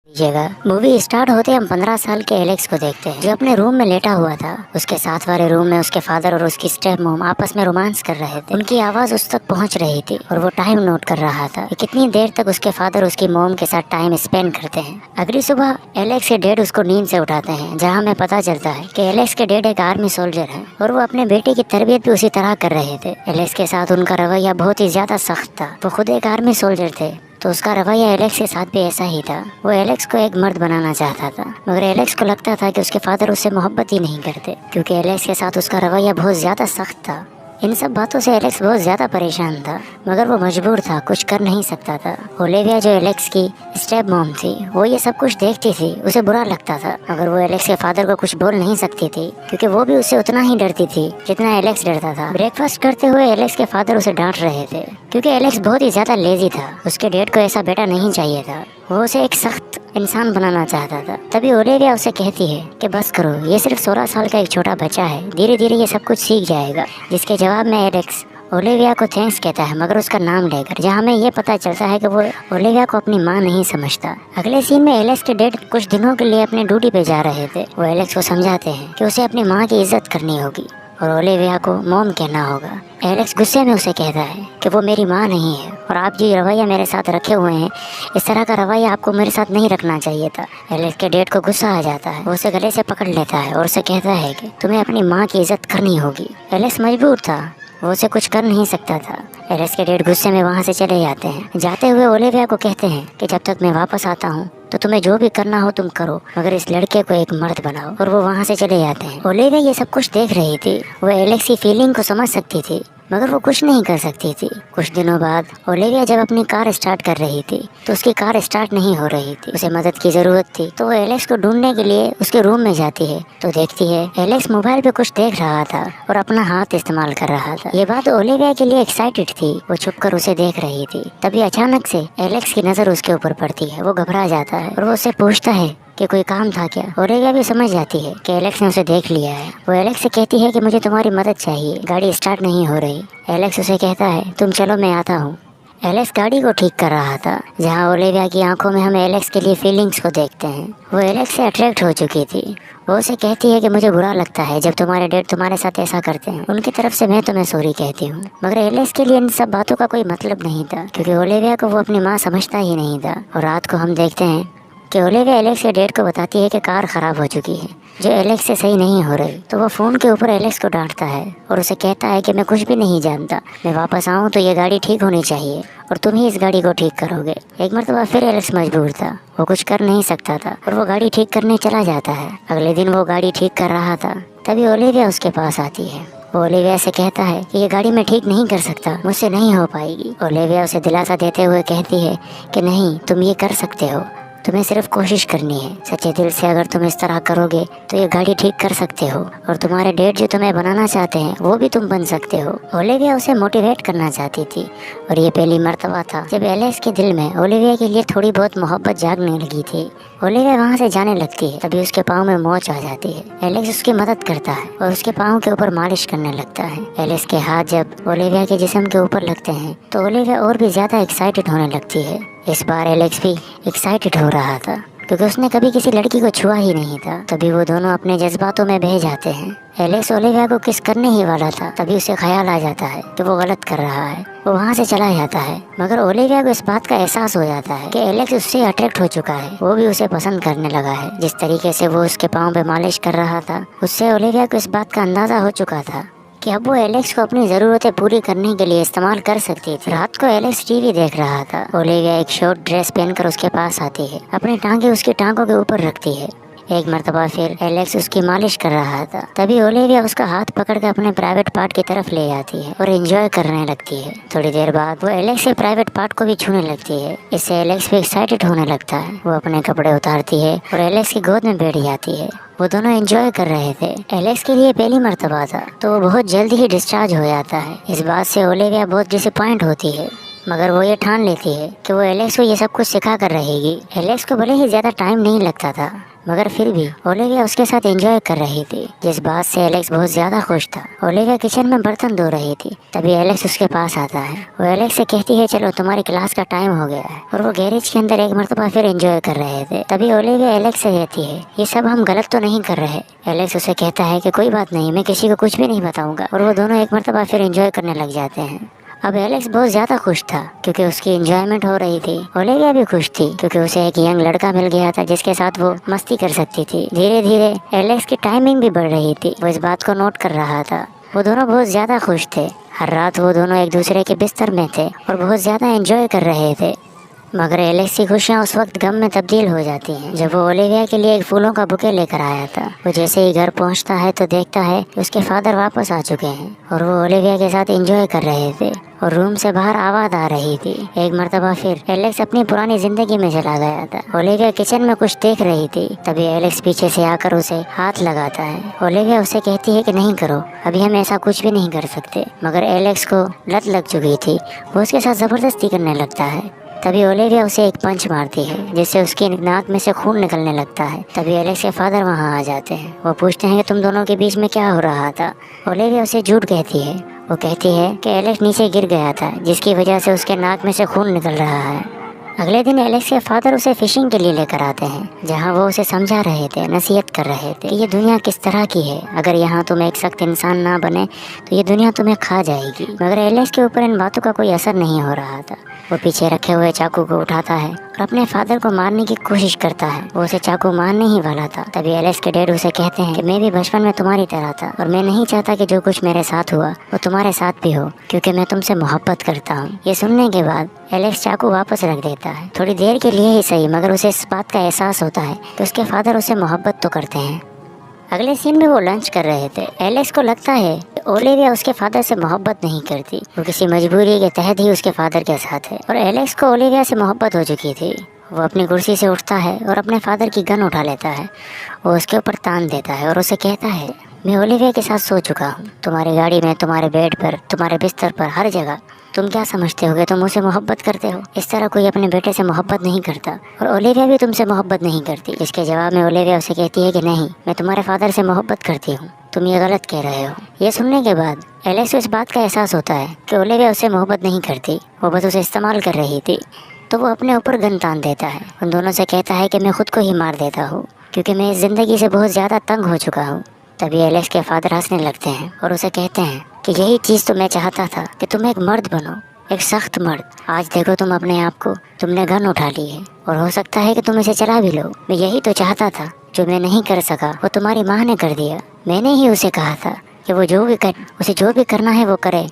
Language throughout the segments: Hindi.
जगह मूवी स्टार्ट होते हम 15 साल के एलेक्स को देखते हैं जो अपने रूम में लेटा हुआ था। उसके साथ वाले रूम में उसके फादर और उसकी स्टेप मॉम आपस में रोमांस कर रहे थे। उनकी आवाज उस तक पहुंच रही थी और वो टाइम नोट कर रहा था कि कितनी देर तक उसके फादर उसकी मॉम के साथ टाइम स्पेंड करते हैं। अगली सुबह एलेक्स के डैड उसको नींद से उठाते हैं, जहाँ हमें पता चलता है कि एलेक्स के डैड एक आर्मी सोल्जर है और वो अपने बेटे की तरबियत भी उसी तरह कर रहे थे। एलेक्स के साथ उनका रवैया बहुत ही ज्यादा सख्त था। वो खुद एक आर्मी सोल्जर थे तो उसका रवैया एलेक्स के साथ भी ऐसा ही था। वो एलेक्स को एक मर्द बनाना चाहता था, मगर एलेक्स को लगता था कि उसके फादर उससे मोहब्बत ही नहीं करते क्योंकि एलेक्स के साथ उसका रवैया बहुत ज़्यादा सख्त था। इन सब बातों से एलेक्स बहुत ज़्यादा परेशान था, मगर वो मजबूर था, कुछ कर नहीं सकता था। ओलिविया जो एलेक्स की स्टेप मॉम थी, वो ये सब कुछ देखती थी। उसे बुरा लगता था, मगर वो एलेक्स के फादर को कुछ बोल नहीं सकती थी क्योंकि वो भी उससे उतना ही डरती थी जितना एलेक्स डरता था। ब्रेकफास्ट करते हुए एलेक्स के फादर उसे डांट रहे थे क्योंकि एलेक्स बहुत ही ज़्यादा लेजी था। उसके डैड को ऐसा बेटा नहीं चाहिए था, वो उसे एक सख्त इंसान बनाना चाहता था। तभी ओलिविया उसे कहती है कि बस करो, ये सिर्फ 16 साल का एक छोटा बच्चा है, धीरे धीरे ये सब कुछ सीख जाएगा। जिसके जवाब में एलेक्स ओलिविया को थैंक्स कहता है, मगर उसका नाम लेकर, जहाँ हमें ये पता चलता है कि वो ओलिविया को अपनी माँ नहीं समझता। अगले सीन में एलेक्स के डैड कुछ दिनों के लिए अपने ड्यूटी पे जा रहे थे। वो एलेक्स को समझाते हैं कि उसे अपनी माँ की इज्जत करनी होगी और ओलिविया को मॉम कहना होगा। एलेक्स गुस्से में उसे कहता है कि वो मेरी माँ नहीं है और आप जो रवैया मेरे साथ रखे हुए हैं, इस तरह का रवैया आपको मेरे साथ नहीं रखना चाहिए था। एलेक्स के डैड को गुस्सा आ जाता है, वो उसे गले से पकड़ लेता है और उसे कहता है कि तुम्हें अपनी माँ की इज्जत करनी होगी। एलेक्स मजबूर था, वो उसे कुछ कर नहीं सकता था। एलेक्स के डैड गुस्से में वहाँ से चले जाते हैं। जाते हुए ओलिविया को कहते हैं कि जब तक मैं वापस आता हूँ तो तुम्हें जो भी करना हो तुम करो, मगर इस लड़के को एक मर्द बनाओ। और वो वहाँ से चले जाते हैं। ओलिविया ये सब कुछ देख रही थी, वो एलेक्स की फीलिंग को समझ सकती थी, मगर वो कुछ नहीं कर सकती थी। कुछ दिनों बाद ओलिविया जब अपनी कार स्टार्ट कर रही थी तो उसकी कार स्टार्ट नहीं हो रही थी। उसे मदद की जरूरत थी तो वो एलेक्स को ढूंढने के लिए उसके रूम में जाती है तो देखती है एलेक्स मोबाइल पे कुछ देख रहा था और अपना हाथ इस्तेमाल कर रहा था। ये बात ओलिविया के लिए एक्साइटेड थी, वो छुपकर उसे देख रही थी। तभी अचानक से एलेक्स की नजर उसके ऊपर पड़ती है। वो घबरा जाता है और वो उससे पूछता है कि कोई काम था क्या। ओलिविया भी समझ जाती है कि एलेक्स ने उसे देख लिया है। वो एलेक्स से कहती है कि मुझे तुम्हारी मदद चाहिए, गाड़ी स्टार्ट नहीं हो रही। एलेक्स उसे कहता है तुम चलो मैं आता हूँ। एलेक्स गाड़ी को ठीक कर रहा था, जहाँ ओलिविया की आंखों में हम एलेक्स के लिए फीलिंग्स को देखते हैं। वो एलेक्स से अट्रैक्ट हो चुकी थी। वो उसे कहती है कि मुझे बुरा लगता है जब तुम्हारे डैड तुम्हारे साथ ऐसा करते हैं। उनकी तरफ से मैं तुम्हें सॉरी कहती हूँ। मगर एलेक्स के लिए इन सब बातों का कोई मतलब नहीं था क्योंकि ओलिविया को वो अपनी माँ समझता ही नहीं था। और रात को हम देखते हैं कि ओलिविया एलेक्स के डैड को बताती है कि कार खराब हो चुकी है जो एलेक्स से सही नहीं हो रही। तो वो फ़ोन के ऊपर एलेक्स को डांटता है और उसे कहता है कि मैं कुछ भी नहीं जानता, मैं वापस आऊँ तो ये गाड़ी ठीक होनी चाहिए और तुम ही इस गाड़ी को ठीक करोगे। एक मरतबा फिर एलेक्स मजबूर था, वो कुछ कर नहीं सकता था और वो गाड़ी ठीक करने चला जाता है। अगले दिन वो गाड़ी ठीक कर रहा था, तभी ओलिविया उसके पास आती है। वो ओलिविया से कहता है कि ये गाड़ी मैं ठीक नहीं कर सकता, मुझसे नहीं हो पाएगी। ओलिविया उसे दिलासा देते हुए कहती है कि नहीं, तुम ये कर सकते हो, तुम्हें सिर्फ कोशिश करनी है। सच्चे दिल से अगर तुम इस तरह करोगे तो ये गाड़ी ठीक कर सकते हो और तुम्हारे डैड जो तुम्हें बनाना चाहते हैं वो भी तुम बन सकते हो। ओलिविया उसे मोटिवेट करना चाहती थी और ये पहली मर्तबा था जब एलेक्स के दिल में ओलिविया के लिए थोड़ी बहुत मोहब्बत जागने लगी थी। ओलिविया वहाँ से जाने लगती है, तभी उसके पाँव में मोच आ जाती है। एलेक्स उसकी मदद करता है और उसके पाँव के ऊपर मालिश करने लगता है। एलेक्स के हाथ जब ओलिविया के जिस्म के ऊपर लगते हैं तो ओलिविया और भी ज्यादा एक्साइटेड होने लगती है। इस बार एलेक्स भी एक्साइटेड हो रहा था क्योंकि उसने कभी किसी लड़की को छुआ ही नहीं था। तभी वो दोनों अपने जज्बातों में बह जाते हैं। एलेक्स ओलिविया को किस करने ही वाला था, तभी उसे ख्याल आ जाता है कि वो गलत कर रहा है। वो वहाँ से चला जाता है, मगर ओलिविया को इस बात का एहसास हो जाता है कि एलेक्स उससे अट्रैक्ट हो चुका है। वो भी उसे पसंद करने लगा है। जिस तरीके से वो उसके पाँव पे मालिश कर रहा था, उससे ओलिविया को इस बात का अंदाजा हो चुका था कि अब वो एलेक्स को अपनी ज़रूरतें पूरी करने के लिए इस्तेमाल कर सकती थी। रात को एलेक्स टीवी देख रहा था। ओलिविया एक शॉर्ट ड्रेस पहनकर उसके पास आती है, अपनी टांगे उसकी टांगों के ऊपर रखती है। एक मर्तबा फिर एलेक्स उसकी मालिश कर रहा था, तभी ओलिविया उसका हाथ पकड़ कर अपने प्राइवेट पार्ट की तरफ ले जाती है और एंजॉय करने लगती है। थोड़ी देर बाद वो एलेक्स के प्राइवेट पार्ट को भी छूने लगती है। इससे एलेक्स भी एक्साइटेड होने लगता है। वो अपने कपड़े उतारती है और एलेक्स की गोद में बैठ जाती है। वो दोनों एंजॉय कर रहे थे। एलेक्स के लिए पहली मर्तबा था तो वो बहुत जल्दी ही डिस्चार्ज हो जाता है। इस बात से ओलिविया बहुत डिसअपॉइंट होती है, मगर वो ये ठान लेती है कि वो एलेक्स को ये सब कुछ सिखा कर रहेगी। एलेक्स को भले ही ज़्यादा टाइम नहीं लगता था, मगर फिर भी ओलिविया उसके साथ एंजॉय कर रही थी, जिस बात से एलेक्स बहुत ज्यादा खुश था। ओलिविया किचन में बर्तन धो रही थी, तभी एलेक्स उसके पास आता है। वो एलेक्स से कहती है चलो तुम्हारी क्लास का टाइम हो गया है, और वो गैरेज के अंदर एक मरतबा फिर एंजॉय कर रहे थे। तभी ओलिविया एलेक्स से कहती है ये सब हम गलत तो नहीं कर रहे। एलेक्स उसे कहता है कि कोई बात नहीं, मैं किसी को कुछ भी नहीं बताऊंगा, और वो दोनों एक मरतबा फिर एंजॉय करने लग जाते हैं। अब एलेक्स बहुत ज्यादा खुश था क्योंकि उसकी एंजॉयमेंट हो रही थी। ओलिविया भी खुश थी क्योंकि उसे एक यंग लड़का मिल गया था जिसके साथ वो मस्ती कर सकती थी। धीरे धीरे एलेक्स की टाइमिंग भी बढ़ रही थी, वो इस बात को नोट कर रहा था। वो दोनों बहुत ज्यादा खुश थे। हर रात वो दोनों एक दूसरे के बिस्तर में थे और बहुत ज्यादा एंजॉय कर रहे थे। मगर एलेक्स की खुशियाँ उस वक्त गम में तब्दील हो जाती हैं जब वो ओलिविया के लिए एक फूलों का बुके लेकर आया था। वो जैसे ही घर पहुंचता है तो देखता है कि उसके फादर वापस आ चुके हैं और वो ओलिविया के साथ एंजॉय कर रहे थे और रूम से बाहर आवाज आ रही थी। एक मर्तबा फिर एलेक्स अपनी पुरानी जिंदगी में चला गया था। ओलिविया किचन में कुछ देख रही थी, तभी एलेक्स पीछे से आकर उसे हाथ लगाता है। ओलिविया उसे कहती है कि नहीं करो, अभी हम ऐसा कुछ भी नहीं कर सकते, मगर एलेक्स को लत लग चुकी थी। वो उसके साथ जबरदस्ती करने लगता है। तभी ओलिविया उसे एक पंच मारती है जिससे उसकी नाक में से खून निकलने लगता है। तभी एलेक्स के फादर वहां आ जाते हैं। वो पूछते हैं कि तुम दोनों के बीच में क्या हो रहा था। ओलिविया उसे झूठ कहती है। वो कहती है कि एलेक्स नीचे गिर गया था जिसकी वजह से उसके नाक में से खून निकल रहा है। अगले दिन एलेक्स के फादर उसे फिशिंग के लिए लेकर आते हैं, जहां वो उसे समझा रहे थे, नसीहत कर रहे थे कि ये दुनिया किस तरह की है। अगर यहाँ तुम एक सख्त इंसान ना बने तो ये दुनिया तुम्हें खा जाएगी। मगर एलेक्स के ऊपर इन बातों का कोई असर नहीं हो रहा था। वो पीछे रखे हुए चाकू को उठाता है और अपने फादर को मारने की कोशिश करता है। वो उसे चाकू मारने ही वाला था। तभी एलेक्स के डैड उसे कहते हैं कि मैं भी बचपन में तुम्हारी तरह था और मैं नहीं चाहता कि जो कुछ मेरे साथ हुआ वो तुम्हारे साथ भी हो, क्योंकि मैं तुमसे मोहब्बत करता हूँ। ये सुनने के बाद एलेक्स चाकू वापस रख देता है, थोड़ी देर के लिए ही सही, मगर उसे इस बात का एहसास होता है कि उसके फादर उसे मोहब्बत तो करते हैं। अगले सीन में वो लंच कर रहे थे। एलेक्स को लगता है कि ओलिविया उसके फादर से मोहब्बत नहीं करती, वो किसी मजबूरी के तहत ही उसके फादर के साथ है, और एलेक्स को ओलिविया से मोहब्बत हो चुकी थी। वो अपनी कुर्सी से उठता है और अपने फादर की गन उठा लेता है। वो उसके ऊपर तान देता है और उसे कहता है मैं ओलिविया के साथ सो चुका हूँ, तुम्हारी गाड़ी में, तुम्हारे बेड पर, तुम्हारे बिस्तर पर, हर जगह। तुम क्या समझते हो कि तुम उसे मोहब्बत करते हो? इस तरह कोई अपने बेटे से मोहब्बत नहीं करता, और ओलिविया भी तुमसे मोहब्बत नहीं करती। इसके जवाब में ओलिविया उसे कहती है कि नहीं, मैं तुम्हारे फादर से मोहब्बत करती हूँ, तुम ये गलत कह रहे हो। ये सुनने के बाद एलेक्स को इस बात का एहसास होता है कि ओलिविया उससे मोहब्बत नहीं करती, वो बस उसे इस्तेमाल कर रही थी। तो वो अपने ऊपर गन तान देता है। उन दोनों से कहता है कि मैं खुद को ही मार देता हूँ क्योंकि मैं इस जिंदगी से बहुत ज़्यादा तंग हो चुका हूँ। तभी एलेक्स के फादर हंसने लगते हैं और उसे कहते हैं कि यही चीज़ तो मैं चाहता था कि तुम एक मर्द बनो, एक सख्त मर्द। आज देखो तुम अपने आप को, तुमने गन उठा ली है और हो सकता है कि तुम इसे चला भी लो। मैं यही तो चाहता था, जो मैं नहीं कर सका वो तुम्हारी माँ ने कर दिया। मैंने ही उसे कहा था कि वो उसे जो भी करना है वो करे,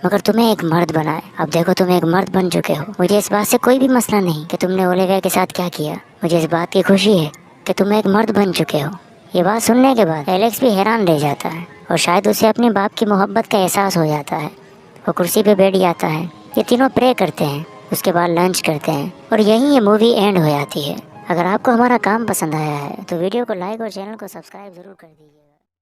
मगर तुम्हें एक मर्द बनाए। अब देखो तुम एक मर्द बन चुके हो। मुझे इस बात से कोई भी मसला नहीं कि तुमने ओलिविया के साथ क्या किया, मुझे इस बात की खुशी है कि तुम एक मर्द बन चुके हो। ये बात सुनने के बाद एलेक्स भी हैरान रह जाता है और शायद उसे अपने बाप की मोहब्बत का एहसास हो जाता है। वो कुर्सी पे बैठ जाता है। ये तीनों प्रे करते हैं, उसके बाद लंच करते हैं और यहीं ये मूवी एंड हो जाती है। अगर आपको हमारा काम पसंद आया है तो वीडियो को लाइक और चैनल को सब्सक्राइब ज़रूर कर दीजिए।